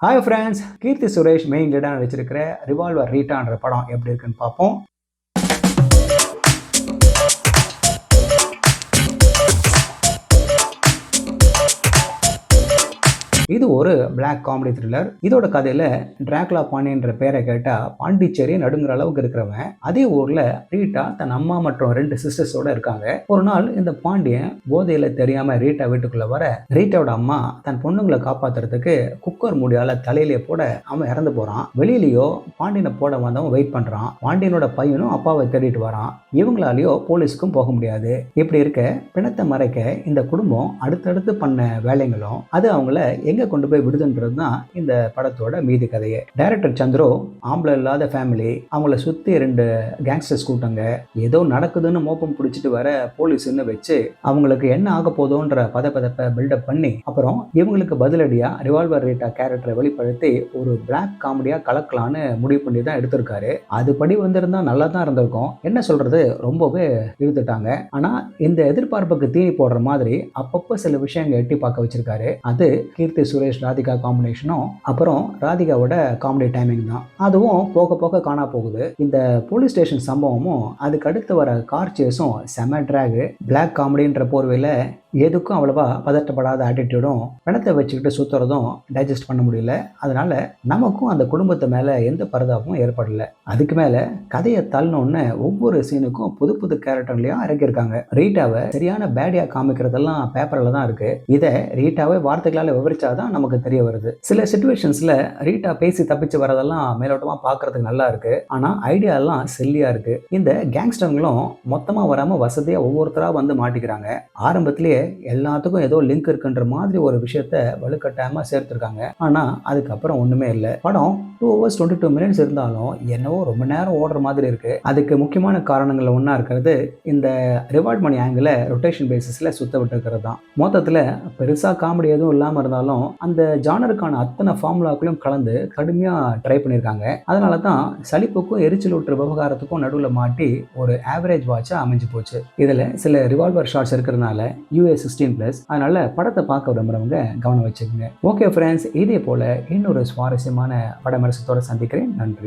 Hi friends, Keerthy Suresh main லீடாக நடிச்சிருக்கிற revolver ரீட்டான்ற படம் எப்படி இருக்குன்னு பார்ப்போம். இது ஒரு பிளாக் காமெடி த்ரில்லர். இதோட கதையில டிராகுலா பாண்டியன்ற பேரை கேட்டா பாண்டிச்சேரி நடுங்குற அளவுக்கு இருக்கிறவன் அதே ஊர்ல ரீட்டா தன் அம்மா மற்றும் 2 சிஸ்டர்ஸோட இருக்காங்க. ஒரு நாள் இந்த பாண்டியன் போதையில தெரியாம ரீட்டா வீட்டுக்குள்ள வர ரீட்டாவோட அம்மா தன் பொண்ணுங்களை காப்பாத்துறதுக்கு குக்கர் மூடியால தலையிலே போட அவன் இறந்து போறான். வெளியிலயோ பாண்டியனை போட வந்தவன் வெயிட் பண்றான். பாண்டியனோட பையனும் அப்பாவை தேடிட்டு வரான். இவங்களாலேயோ போலீஸ்க்கும் போக முடியாது. இப்படி இருக்க பிணத்தை மறைக்க இந்த குடும்பம் அடுத்தடுத்து பண்ண வேலைங்களும் அது அவங்கள எங்க கொண்டு போய் விடுதுன்றது தான் இந்த படத்தோட மீதி கதையே. டைரக்டர் சந்திரு ஆம்பளை இல்லாத ஃபேமிலி, அவங்கள சுத்தி 2 கேங்ஸ்டர்ஸ் கூட்டங்க, ஏதோ நடக்குதுன்னு மோப்பம் பிடிச்சிட்டு வர போலீஸ்ன்னு வச்சு அவங்களுக்கு என்ன ஆக போதோன்ற பதப்பதப்பை பில்டப் பண்ணி அப்புறம் இவங்களுக்கு பதிலடியா ரிவால்வர் ரீட்டா கேரக்டரை வெளிப்படுத்தி ஒரு பிளாக் காமெடியா கலக்கலான்னு முடிவு பண்ணி தான் எடுத்திருக்காரு. அதுபடி வந்திருந்தா நல்லா தான் இருந்திருக்கும். என்ன சொல்றது, ரொம்பவே இழுத்துட்டாங்க. ஆனா இந்த எதிர்பார்ப்புக்கு தீனி போடுற மாதிரி அப்பப்போ சில விஷயங்கள் எட்டி பார்க்க வச்சிருக்காரு. அது கீர்த்தி சுரேஷ் ராதிகா காம்பினேஷனும் அப்புறம் ராதிகாவோட காமெடி டைமிங் தான். அதுவும் போக போக காணா போகுது. இந்த போலீஸ் ஸ்டேஷன் சம்பவமும் அதுக்கு அடுத்து வர கார் சேஸும் செம டிராக். பிளாக் காமெடின்ற போர்வையில எதுக்கும் அவ்வளவா பதட்டப்படாத ஆட்டிடியூடும் பணத்தை வச்சுக்கிட்டு சுத்துறதும் டைஜஸ்ட் பண்ண முடியல. அதனால நமக்கும் அந்த குடும்பத்து மேல எந்த பரிதாபமும் ஏற்படல. அதுக்கு மேல கதையை தள்ளணும்னு ஒவ்வொரு சீனுக்கும் புது புது கேரக்டர்லயும் இறக்கியிருக்காங்க. ரீட்டாவை சரியான பேடியா காமிக்கிறதெல்லாம் பேப்பர்ல தான் இருக்கு. இதை ரீட்டாவை வார்த்தைகளால விவரிச்சாதான் நமக்கு தெரிய வருது. சில சிச்சுவேஷன்ஸ்ல ரீட்டா பேசி தப்பிச்சு வரதெல்லாம் மேலோட்டமா பாக்குறதுக்கு நல்லா இருக்கு. ஆனா ஐடியா எல்லாம் செல்லியா இருக்கு. இந்த கேங்ஸ்டர்களும் மொத்தமா வராம வசதியா ஒவ்வொருத்தரா வந்து மாட்டிக்கிறாங்க. ஆரம்பத்திலேயே எல்லாத்துக்கும் ஏதோ லிங்க் இருக்குன்ற மாதிரி ஒரு விஷயத்த வலுக்கட்டாயமா சேர்த்திருக்காங்க. ஆனா அதுக்கப்புறம் ஒண்ணுமே இல்லை. படம் 2 hours 22 minutes இருந்தாலும் என்னவோ ரொம்ப நேரம் ஓடுற மாதிரி இருக்கு. அதுக்கு முக்கியமான காரணங்கள் ஒன்னா இருக்கிறது இந்த ரிவார்ட் மணி ஆங்கிள் ரொட்டேஷன் பேசிஸ்ல சுத்த விட்டு இருக்கிறது தான். மொத்தத்துல பெருசா காமெடி எதுவும் இல்லாம இருந்தாலும் அந்த ஜானருக்கான அத்தனை ஃபார்முலாக்களையும் கலந்து கடுமையா ட்ரை பண்ணியிருக்காங்க. அதனால தான் சலிப்புக்கும் எரிச்சல் ஊற்று விவகாரத்துக்கும் நடுவில் மாட்டி ஒரு ஆவரேஜ் வாட்சா அமைஞ்சு போச்சு. இதுல சில ரிவால்வர் ஷாட்ஸ் இருக்கிறதுனால UA 16+, அதனால படத்தை பார்க்க விரும்புறவங்க கவனம் வச்சுக்கோங்க. ஓகே ஃப்ரெண்ட்ஸ், இதே போல இன்னொரு சுவாரஸ்யமான பட விமர்சனத்தோட சந்திக்கிறேன். நன்றி.